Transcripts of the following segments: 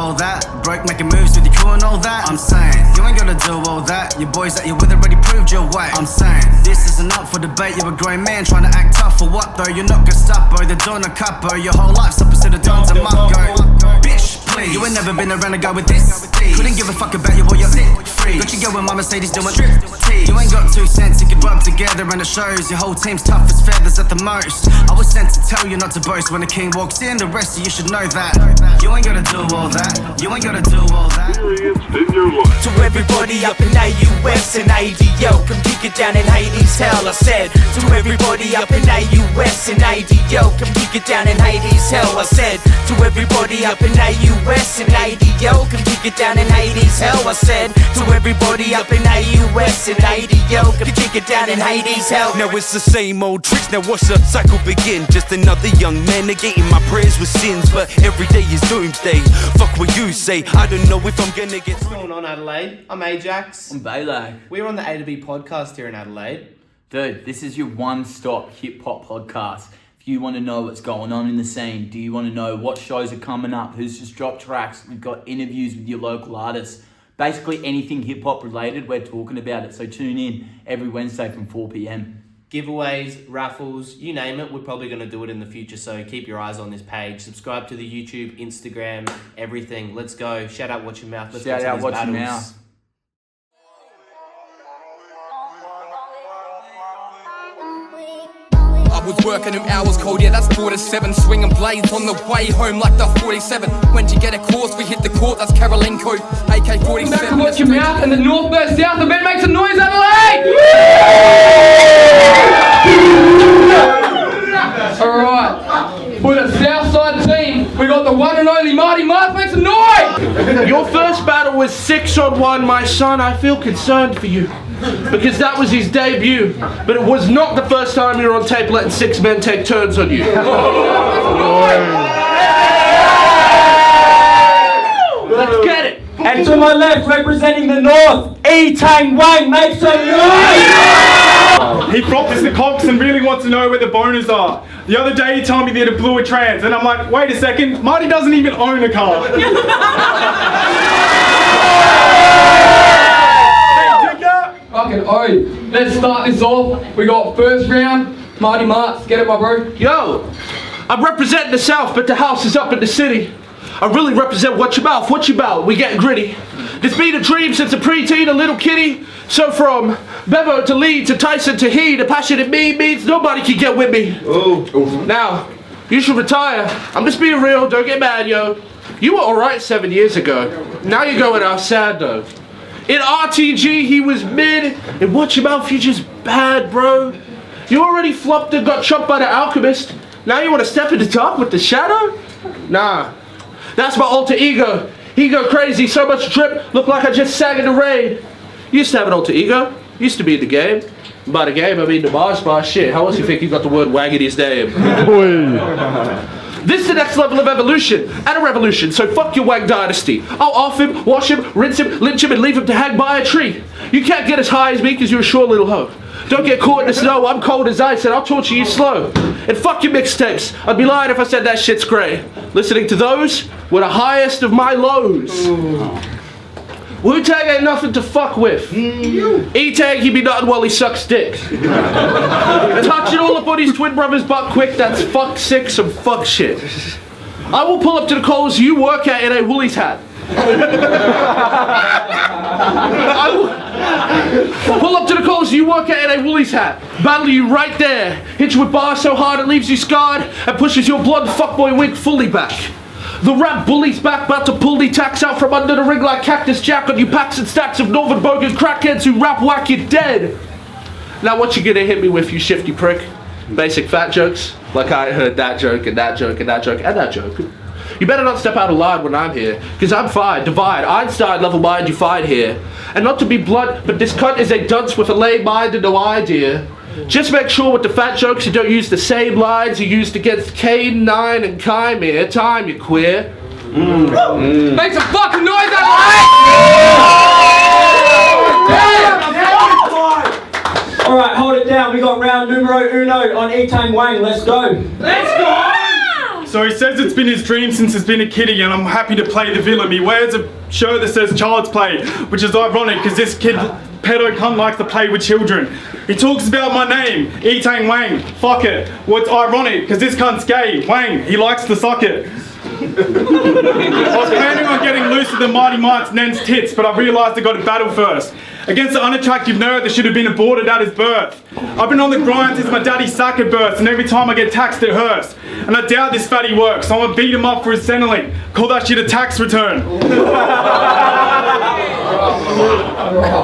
all that. Broke making moves with your crew and all that. I'm saying, you ain't gotta do all that. Your boys that you're with already proved your way. I'm saying, this isn't up for debate. You're a grown man trying to act tough for what though? You're not Gestapo, they're doing a capo. Your whole life's opposite of Don's and Marco. Bitch, please. You ain't never been around a guy with this. Couldn't give a fuck about you or your free. Got you going, my Mercedes doing You ain't got 2 cents, you could rub together and it shows. Your whole team's tough as feathers at the most. I was sent to tell you not to boast. When the king walks in, the rest of you should know that. You ain't gotta do all that. You ain't gotta do all that. To everybody up in AUS and ADL, come kick it down in Hades hell. I said to everybody up in AUS and ADL, come kick it down in Hades hell. I said to everybody up in AUS and ADL, come kick it down in Hades hell. I said to everybody up in AUS and ADL, come kick it down in Hades hell. Now it's the same old tricks, now watch the cycle begin. Just another young man negating my prayers with sins, but every day is doomsday. Fuck what you say, I don't know if I'm gonna get. What's going on, Adelaide? I'm Ajax. I'm Baylor. We're on the A2B podcast here in Adelaide. Dude, this is your one-stop hip-hop podcast. If you want to know what's going on in the scene, do you want to know what shows are coming up, who's just dropped tracks, we've got interviews with your local artists. Basically anything hip-hop related, we're talking about it. So tune in every Wednesday from 4 p.m. Giveaways, raffles, you name it, we're probably going to do it in the future. So keep your eyes on this page. Subscribe to the YouTube, Instagram, everything. Let's go. Shout out Watch Your Mouth. Let's Shout get to out these Watch Your battles. Mouth. I was working them hours cold, yeah, that's 4 to 7. Swinging blades on the way home like the 47. When you get a course, we hit the court, that's Caroline Coat, AK-47. Back to Watch Your Mouth and the north versus south event makes some noise, Adelaide! Alright, for the south side team, we got the one and only Marty Mars, make some noise! Your first battle was 6-on-1, my son. I feel concerned for you. Because that was his debut, but it was not the first time you were on tape letting 6 men take turns on you. Let's get it. And to my left, representing the north, Tang Wang, make some noise! He flops the cocks and really wants to know where the boners are. The other day he told me that he blew a trans, and I'm like, wait a second, Marty doesn't even own a car. Fucking oh, let's start this off. We got first round, Marty Mars, get it my bro. Yo, I'm representing the south, but the house is up in the city. I really represent Watch Your Mouth, what you bout, we getting gritty. It's been a dream since a preteen, a little kitty. So from Bevo to Lee to Tyson to he, the passion in me means nobody can get with me. Now, you should retire. I'm just being real, don't get mad, yo. You were alright 7 years ago. Now you're going out sad though. In RTG, he was mid. In Watch Your Mouth, you're just bad, bro. You already flopped and got chumped by the Alchemist. Now you want to step into top with the Shadow? Nah. That's my alter ego. He go crazy, so much drip, look like I just sang in the rain. Used to have an alter ego. Used to be in the game. By the game, I mean the Mars bar. Shit, how else you think he got the word wag in his name? This is the next level of evolution and a revolution, so fuck your Wang dynasty. I'll off him, wash him, rinse him, lynch him, and leave him to hang by a tree. You can't get as high as me because you're a short little hoe. Don't get caught in the snow, I'm cold as ice and I'll torture you slow. And fuck your mixtapes, I'd be lying if I said that shit's great. Listening to those were the highest of my lows. Wu-Tang ain't nothing to fuck with. Etang, he be nothing while he sucks dicks. Touching all up on his twin brother's butt quick, that's fuck sick, some fuck shit. I will pull up to the Coles you work at in a Woolies hat. I will pull up to the Coles you work at in a Woolies hat. Battle you right there. Hit you with bars so hard it leaves you scarred and pushes your blood fuckboy wig fully back. The rap bully's back, about to pull the tax out from under the ring like Cactus Jack on you packs and stacks of Northern bogan crackheads who rap whack you dead. Now what you gonna hit me with, you shifty prick? Basic fat jokes? Like I heard that joke and that joke and that joke and that joke. You better not step out of line when I'm here, cause I'm fine, divide, Einstein level mind you find here. And not to be blunt, but this cunt is a dunce with a lame mind and no idea. Just make sure with the fat jokes you don't use the same lines you used against Kane, Nine, and Chimere. Time, you queer. Make some fucking noise, Alright, hold it down. We got round numero uno on Etang Wang. Let's go. Let's go! So he says it's been his dream since he's been a kiddie, and I'm happy to play the villain. He wears a shirt that says Child's Play, which is ironic because this kid, pedo cunt, likes to play with children. He talks about my name, Etang Wang. Fuck it. Well, it's ironic because this cunt's gay. Wang, he likes to suck it. I was planning on getting looser than Marty Mars' Nen's tits, but I realised I got to battle first. Against an unattractive nerd that should have been aborted at his birth. I've been on the grind since my daddy's sack had burst, and every time I get taxed it hurts. And I doubt this fatty works, so I'm gonna beat him up for his Centrelink. Call that shit a tax return.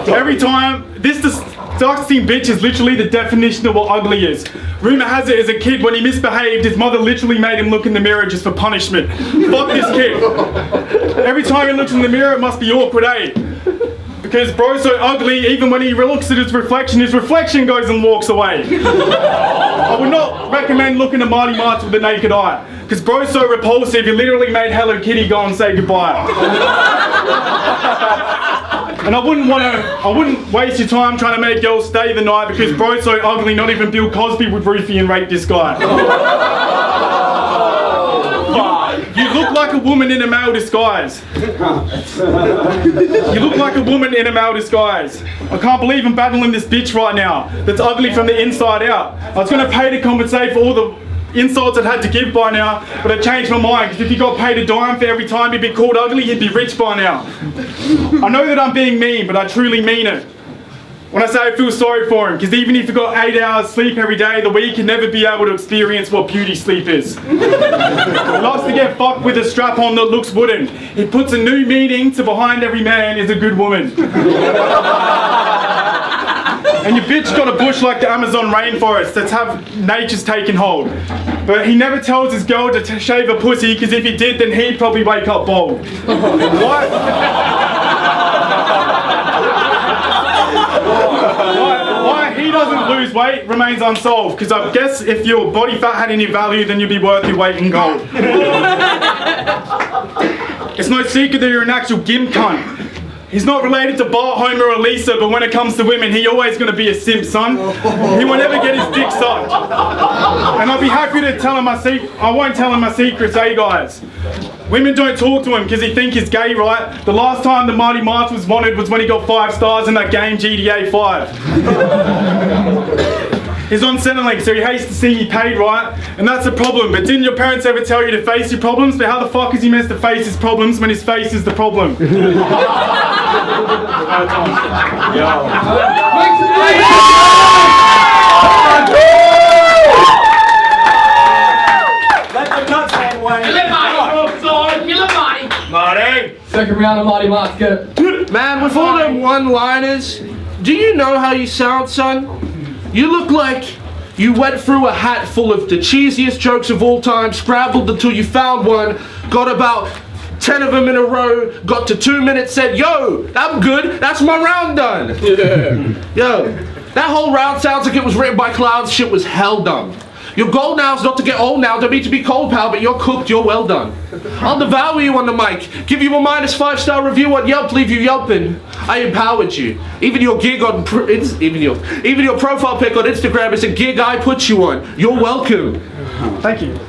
Every time, this disgusting bitch is literally the definition of what ugly is. Rumour has it as a kid, when he misbehaved, his mother literally made him look in the mirror just for punishment. Fuck this kid. Every time he looks in the mirror, it must be awkward, eh? Because bro's so ugly, even when he looks at his reflection goes and walks away. I would not recommend looking at Marty Mars with the naked eye. Because bro's so repulsive, he literally made Hello Kitty go and say goodbye. And I wouldn't waste your time trying to make girls stay the night because bro's so ugly, not even Bill Cosby would roofie and rape this guy. You look like a woman in a male disguise. You look like a woman in a male disguise. I can't believe I'm battling this bitch right now that's ugly from the inside out. I was going to pay to compensate for all the insults I'd had to give by now, but I changed my mind because if he got paid a dime for every time he'd be called ugly, he'd be rich by now. I know that I'm being mean, but I truly mean it. When I say I feel sorry for him, because even if he got 8 hours sleep every day of the week, he'd never be able to experience what beauty sleep is. He loves to get fucked with a strap-on that looks wooden. He puts a new meaning to behind every man is a good woman. And your bitch got a bush like the Amazon rainforest that's have nature's taken hold. But he never tells his girl to shave a pussy, because if he did, then he'd probably wake up bald. Why he doesn't lose weight remains unsolved, because I guess if your body fat had any value, then you'd be worth your weight in gold. It's no secret that you're an actual gimp cunt. He's not related to Bart, Homer or Lisa, but when it comes to women, he always going to be a simp, son. He will never get his dick sucked. And I'll be happy to tell him my secret. I won't tell him my secrets, eh, guys? Women don't talk to him because he think he's gay, right? The last time the Marty Mars was wanted was when he got 5 stars in that game GTA 5. He's on Centrelink, so he hates to see me paid, right? And that's the problem. But didn't your parents ever tell you to face your problems? But how the fuck is he meant to face his problems when his face is the problem? Marty! Second round of Marty Mars, get it. Man, with all them one-liners, do you know how you sound, son? You look like you went through a hat full of the cheesiest jokes of all time, scrambled until you found one, got about 10 of them in a row, got to 2 minutes, said, yo, I'm good, that's my round done. Yeah. Yo, that whole round sounds like it was written by clowns, shit was hell done. Your goal now is not to get old now, don't mean to be cold, pal, but you're cooked, you're well done. I'll devour you on the mic, give you a -5-star review on Yelp, leave you yelping. I empowered you. Even your gig on, even your profile pic on Instagram is a gig I put you on. You're welcome. Thank you. You're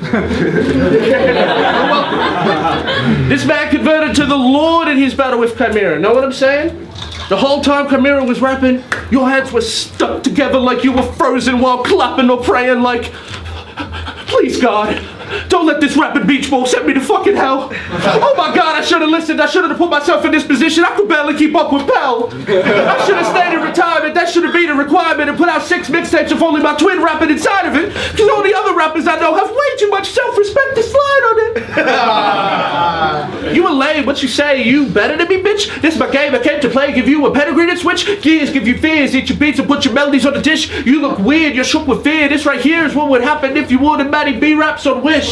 welcome. This man converted to the Lord in his battle with Chimera, know what I'm saying? The whole time Chimera was rapping, your heads were stuck together like you were frozen while clapping or praying like, please God, don't let this rapid beach ball send me to fucking hell. Oh my God, I should have listened. I should have put myself in this position. I could barely keep up with Pell. I should have stayed in retirement. That should have been a requirement and put out 6 mixtapes if only my twin rapping inside of it. Because all the other rappers I know have way too much self-respect to slide on it. You were lame. What you say? You better than me, bitch? This is my game. I came to play. Give you a pedigree to switch. Gears give you fears. Eat your beats and put your melodies on the dish. You look weird. You're shook with fear. This right here is what would happen if you ordered Matty B raps on Wish.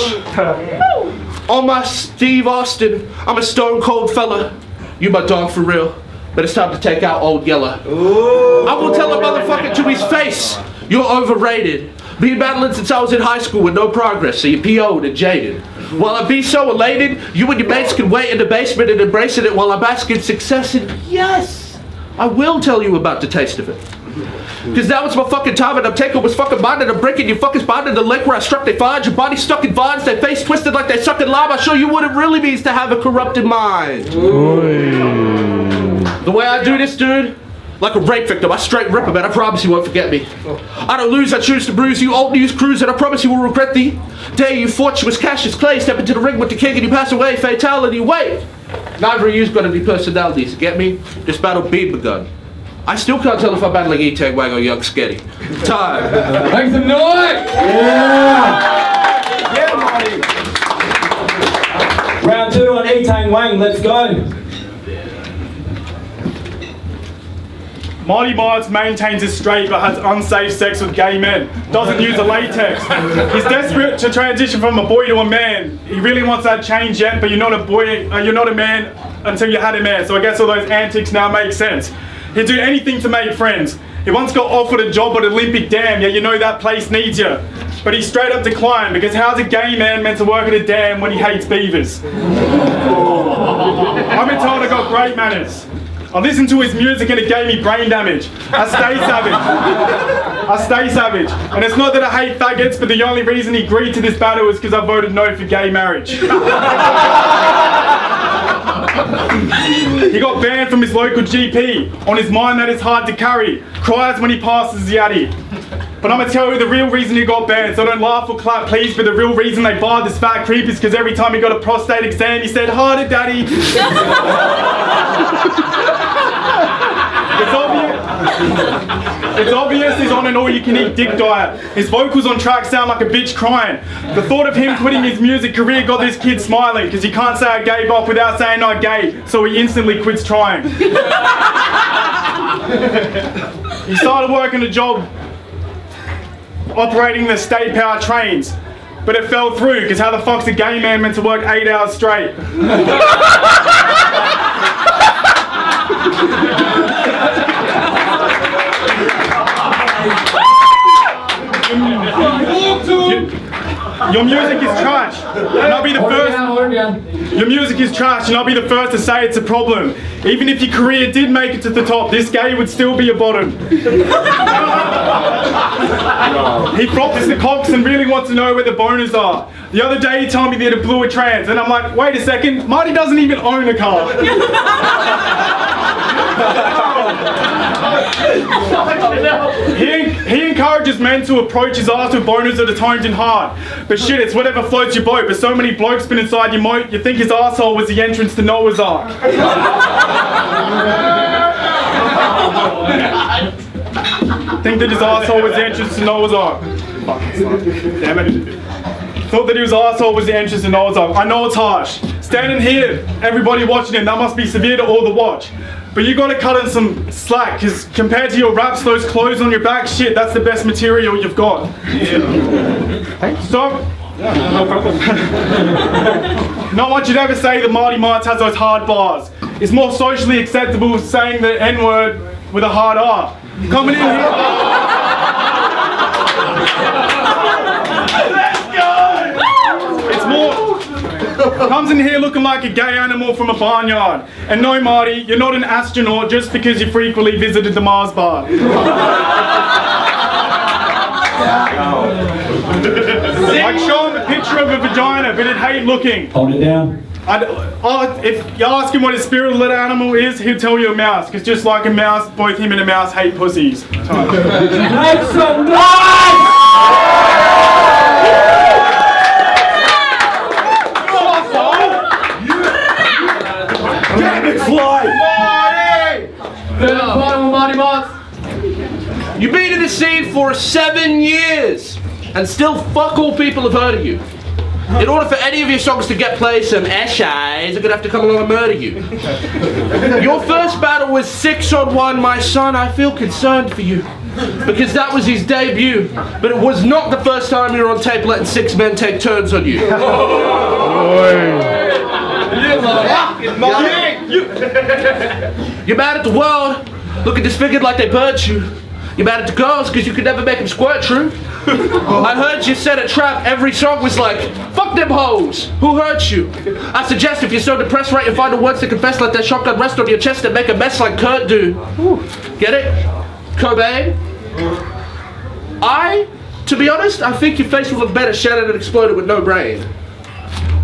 On my Steve Austin, I'm a stone cold fella. You my dog for real, but it's time to take out Old Yeller. I will tell a motherfucker to his face, you're overrated. Been battling since I was in high school with no progress, so you're PO'd and jaded. While I be so elated, you and your mates can wait in the basement and embracing it while I'm asking success, and yes, I will tell you about the taste of it. Cause now it's my fucking time and I'm taking what's fucking mine and I'm breaking your fucking spine in the lake where I struck they find your body stuck in vines, their face twisted like they suck in lime. I show you what it really means to have a corrupted mind. The way I do this, dude, like a rape victim, I straight rip him and I promise you won't forget me. I don't lose, I choose to bruise you, old news cruise, and I promise you will regret the day you fortunes Cassius Clay step into the ring with the king and you pass away, fatality. Wait! Neither of you's got any personalities, get me? This battle being begun. I still can't tell if I'm battling Etang Wang or Young Sketty. Time. Make some noise! Yeah, Marty. Round 2 on Etang Wang, let's go. Marty Mars maintains his straight but has unsafe sex with gay men. Doesn't use a latex. He's desperate to transition from a boy to a man. He really wants that change yet, but you're not a boy, you're not a man until you had a man. So I guess all those antics now make sense. He'd do anything to make friends. He once got offered a job at Olympic Dam, yeah, you know that place needs you. But he straight up declined because how's a gay man meant to work at a dam when he hates beavers? I've been told I got great manners. I listened to his music and it gave me brain damage. I stay savage. I stay savage. And it's not that I hate faggots, but the only reason he agreed to this battle is because I voted no for gay marriage. He got banned from his local GP. On his mind that is hard to carry. Cries when he passes the Yaddy. But I'm gonna tell you the real reason he got banned, so don't laugh or clap please, but the real reason they barred this fat creep is because every time he got a prostate exam he said, "Harder, daddy." It's obvious he's on an all-you-can-eat dick diet. His vocals on track sound like a bitch crying. The thought of him quitting his music career got this kid smiling, because he can't say I gave up without saying I'm gay, so he instantly quits trying. He started working a job operating the state power trains, but it fell through, because how the fuck's a gay man meant to work 8 hours straight? Your music is trash, and I'll be the first. Your music is trash, and I'll be the first to say it's a problem. Even if your career did make it to the top, this gay would still be a bottom. He flops the cocks and really wants to know where the boners are. The other day he told me that it blew a trans, and I'm like, wait a second, Marty doesn't even own a car. He encourages men to approach his ass with boners that are toned and hard. But shit, it's whatever floats your boat. But so many blokes been inside your moat, you think his asshole was the entrance to Noah's Ark. Think that his asshole was the entrance to Noah's Ark. Damn it. Thought that his asshole was the entrance to Noah's Ark. I know it's harsh. Standing here, everybody watching him, that must be severe to all the watch. But you gotta cut in some slack, because compared to your raps, those clothes on your back, shit, that's the best material you've got. Stop. No problem. Not what you'd ever say that Marty Mars has those hard bars. It's more socially acceptable saying the N-word with a hard R. Coming in here. It's more. Comes in here looking like a gay animal from a barnyard. And no, Marty, you're not an astronaut just because you frequently visited the Mars bar. I'd show him a picture of a vagina, but it'd hate looking. Hold it down. If you ask him what his spirit little animal is, he'll tell you a mouse. Because just like a mouse, both him and a mouse hate pussies. Make some noise! Marty Mars. You've been in the scene for 7 years, and still fuck all people have heard of you. In order for any of your songs to get played, some essays are gonna have to come along and murder you. Your first battle was 6-on-1, my son. I feel concerned for you, because that was his debut, but it was not the first time you were on tape letting 6 men take turns on you. You're mad at the world, looking disfigured like they burnt you. You're mad at the girls because you could never make them squirt true. I heard you set a trap, every song was like, fuck them hoes, who hurt you? I suggest if you're so depressed, write your final words to confess, let that shotgun rest on your chest and make a mess like Kurt do. Get it? Cobain. To be honest, I think your face will look better shattered and exploded with no brain.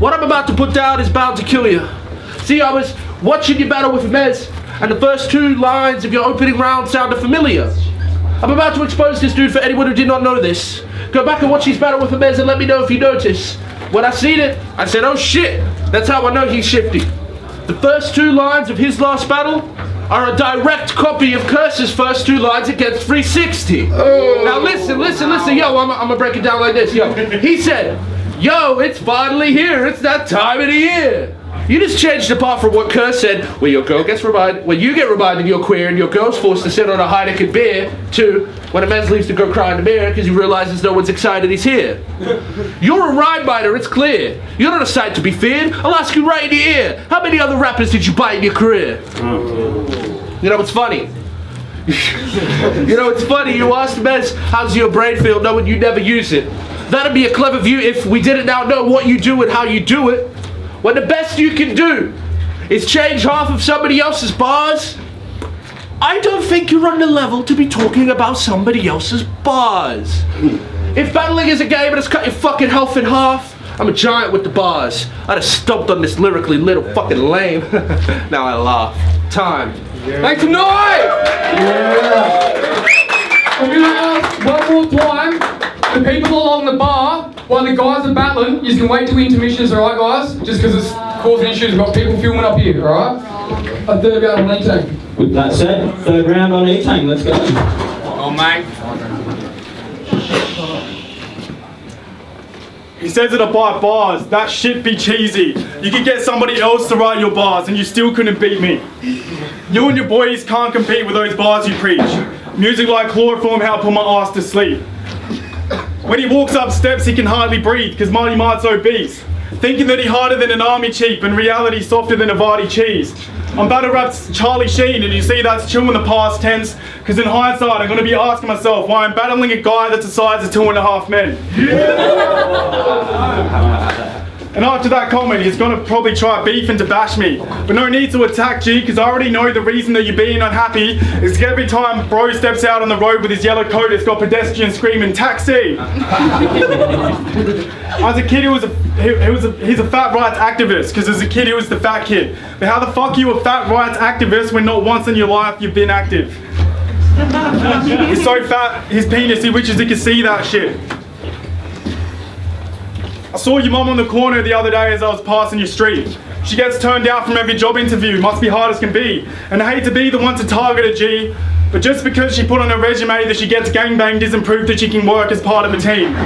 What I'm about to put down is bound to kill you. See, I was watching your battle with Mez, and the first 2 lines of your opening round sounded familiar. I'm about to expose this dude for anyone who did not know this. Go back and watch his battle with Mez and let me know if you notice. When I seen it, I said, oh shit, that's how I know he's shifty. The first 2 lines of his last battle are a direct copy of Curse's first 2 lines against 360. Oh. Now listen, yo, I'm gonna break it down like this, yo. He said, yo, it's finally here, it's that time of the year. You just changed the part from what Curse said, where your girl gets reminded, when you get reminded you're queer and your girl's forced to sit on a Heineken beer, to when a man leaves to go cry in the mirror because he realizes no one's excited he's here. You're a rhyme biter, it's clear. You're not a sight to be feared. I'll ask you right in the ear. How many other rappers did you bite in your career? You know what's funny? You asked Mez, how's your brain feel knowing you never use it? That'd be a clever view if we didn't now know what you do and how you do it. When the best you can do is change half of somebody else's bars, I don't think you're on the level to be talking about somebody else's bars. If battling is a game and it's cut your fucking health in half, I'm a giant with the bars. I'd have stomped on this lyrically little fucking lame. Now I laugh. Time. Make some noise! I'm gonna ask one more time, the people along the bar, while the guys are battling, you can wait till intermissions, alright guys? Just because it's causing issues, we've got people filming up here, alright? A 3rd round on Etang. With that said, 3rd round on Etang, let's go. Oh, mate. He says it about bars, that shit be cheesy. You could get somebody else to write your bars and you still couldn't beat me. You and your boys can't compete with those bars you preach. Music like chloroform help put my ass to sleep. When he walks up steps he can hardly breathe because Marty Mars obese. Thinking that he harder than an army chief and reality softer than a Vardy cheese. I'm battle rap's Charlie Sheen and you see that's chill in the past tense because in hindsight I'm going to be asking myself why I'm battling a guy that's the size of 2.5 men. And after that comment he's going to probably try beefing to bash me. But no need to attack G because I already know the reason that you're being unhappy is every time bro steps out on the road with his yellow coat it's got pedestrians screaming taxi. As a kid he's a fat rights activist because as a kid he was the fat kid. But how the fuck are you a fat rights activist when not once in your life you've been active? He's so fat his penis he wishes he could see that shit. I saw your mum on the corner the other day as I was passing your street. She gets turned down from every job interview, must be hard as can be. And I hate to be the one to target a G, but just because she put on her resume that she gets gangbanged isn't proof that she can work as part of a team.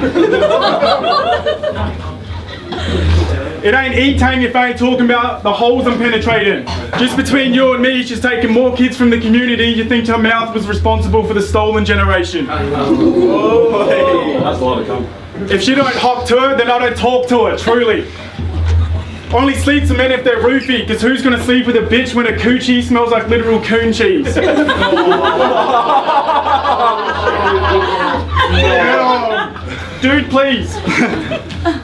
It ain't Etang if I ain't talking about the holes I'm penetrating. Just between you and me, she's taking more kids from the community. You think her mouth was responsible for the stolen generation. Oh, hey. That's a lot of cum. If she don't hop to her, then I don't talk to her, truly. Only sleeps with men if they're roofie, because who's gonna sleep with a bitch when a coochie smells like literal coon cheese? Dude, please.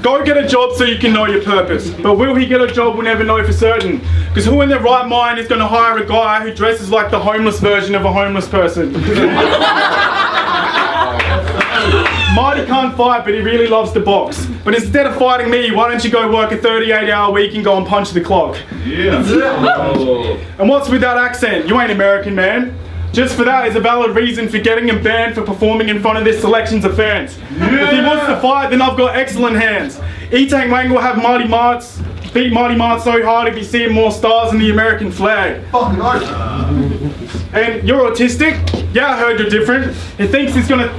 Go get a job so you can know your purpose. But will he get a job, we'll never know for certain. Because who in their right mind is gonna hire a guy who dresses like the homeless version of a homeless person? Marty can't fight, but he really loves to box. But instead of fighting me, why don't you go work a 38-hour week and go and punch the clock? Yeah. And what's with that accent? You ain't American, man. Just for that is a valid reason for getting him banned for performing in front of this selections of fans. Yeah. If he wants to fight, then I've got excellent hands. Tang Wang will have Marty Mars beat Marty Mars so hard if you see more stars in the American flag. Fucking And you're autistic? Yeah, I heard you're different. He thinks he's gonna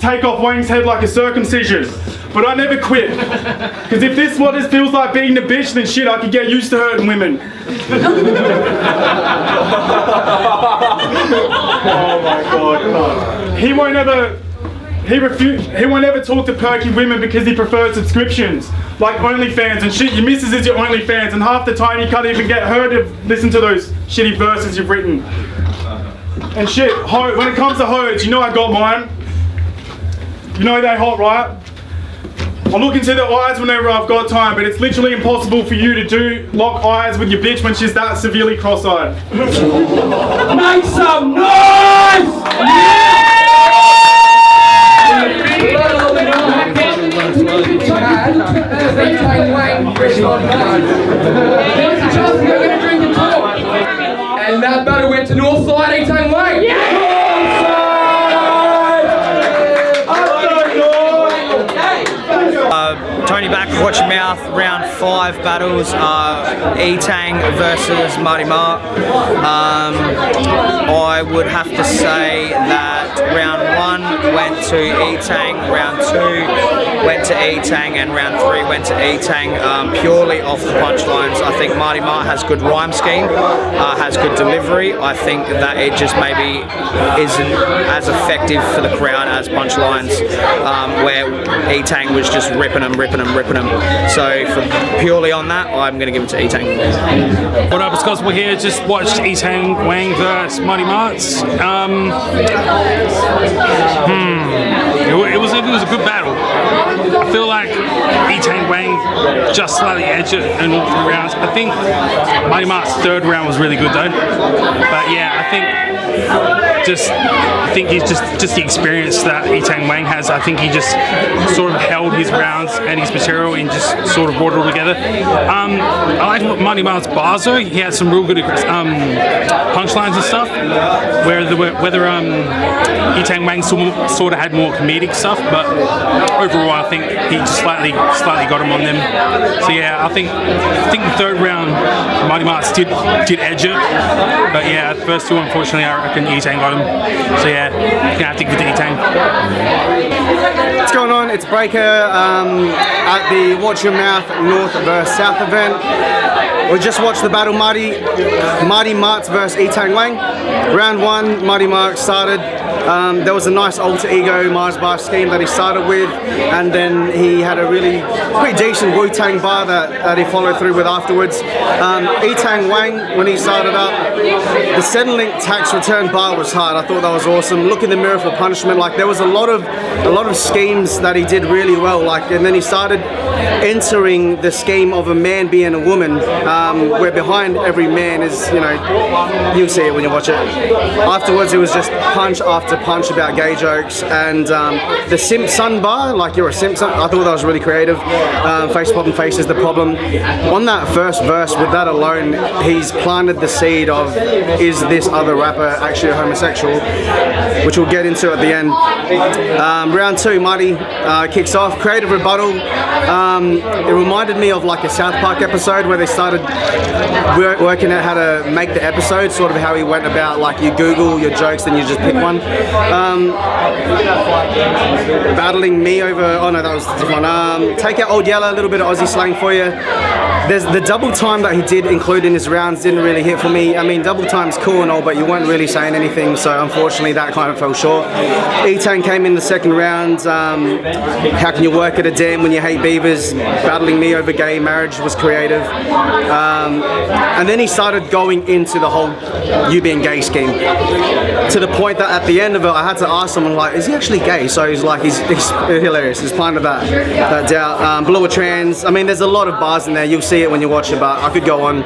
take off Wang's head like a circumcision. But I never quit. Because if this is what it feels like being a bitch, then shit, I could get used to hurting women. Oh my god. He won't ever talk to perky women because he prefers subscriptions. Like OnlyFans and shit. Your missus is your OnlyFans and half the time you can't even get her to listen to those shitty verses you've written. And shit, when it comes to hoes, you know I got mine. You know they hot, right? I look into their eyes whenever I've got time, but it's literally impossible for you to lock eyes with your bitch when she's that severely cross-eyed. Make some noise! Tang Wang, fresh on hard. There was a chance to go in and drink and talk. And that battle went to Northside, Etang Wang. Tony back, watch your mouth, round 5 battles, Etang versus Marty Mars. I would have to say that round 1 went to Etang, round 2 went to Etang, and round 3 went to Etang, purely off the punchlines. I think Marty Mars has good rhyme scheme, has good delivery. I think that it just maybe isn't as effective for the crowd as punchlines, where Etang was just ripping them. So purely on that, I'm going to give it to Etang. What up, it's Gospel here. Just watched Etang Wang versus Marty Mars. It was a good battle. I feel like Etang Wang just slightly edged it in all 3 rounds. I think Marty Mars' 3rd round was really good though. But yeah, I think he's just the experience that Etang Wang has. I think he just sort of held his rounds and his material and just sort of brought it all together. I liked Marty Mars' bars though. He had some real good punchlines and stuff. Whether Etang Wang sort of had more comedic stuff, but overall I think he just slightly got him on them. So yeah, I think the 3rd round Marty Mars did edge it, but yeah, the first 2 unfortunately I reckon Etang got him. So yeah, gonna have to give it to Etang. What's going on? It's Breaker at the Watch Your Mouth North vs South event. We just watched the battle Marty Martz versus Etang Wang. Round 1, Marty Mars started. There was a nice alter ego Mars bar scheme that he started with, and then he had a pretty decent Wu-Tang bar that he followed through with afterwards. Etang Wang, when he started up, the Centrelink tax return bar was hard. I thought that was awesome. Look in the mirror for punishment. Like there was a lot of schemes that he did really well. Like, and then he started entering the scheme of a man being a woman, where behind every man is, you'll see it when you watch it. Afterwards, it was just punch after punch about gay jokes, and the simp son bar, like you're a simp son, I thought that was really creative. Face popping face is the problem. On that first verse, with that alone, he's planted the seed of, is this other rapper actually a homosexual, which we'll get into at the end. Round 2, Marty kicks off, creative rebuttal. It reminded me of like a South Park episode where they started working out how to make the episode, sort of how he went about, like you Google your jokes, then you just pick one. Battling me over, oh no, that was a different one. Take out Old Yeller, a little bit of Aussie slang for you. There's the double time that he did include in his rounds didn't really hit for me. I mean, double time's cool and all, but you weren't really saying anything, so unfortunately that kind of fell short. Etang came in the 2nd round. How can you work at a dam when you hate beavers? Battling me over gay marriage was creative. And then he started going into the whole you being gay scheme, to the point that at the end of it, I had to ask someone, like, is he actually gay? So he's like, he's hilarious. He's planted that doubt. Blue trans. I mean, there's a lot of bars in there. You'll see it when you watch it, but I could go on.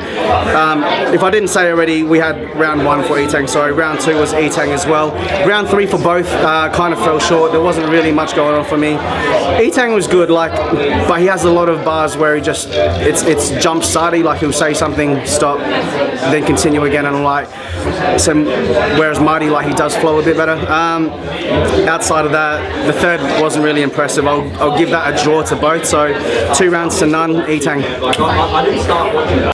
If I didn't say already, we had round 1 for Etang. Sorry, round 2 was Etang as well. Round 3 for both kind of fell short. There wasn't really much going on for me. Etang was good, like, but he has a lot of bars where he just it's jump starty. Like he'll say something, stop, then continue again, and I'm like, so whereas Marty, like, he does flow a bit better. Outside of that, the 3rd wasn't really impressive. I'll give that a draw to both. So 2 rounds to none, Etang.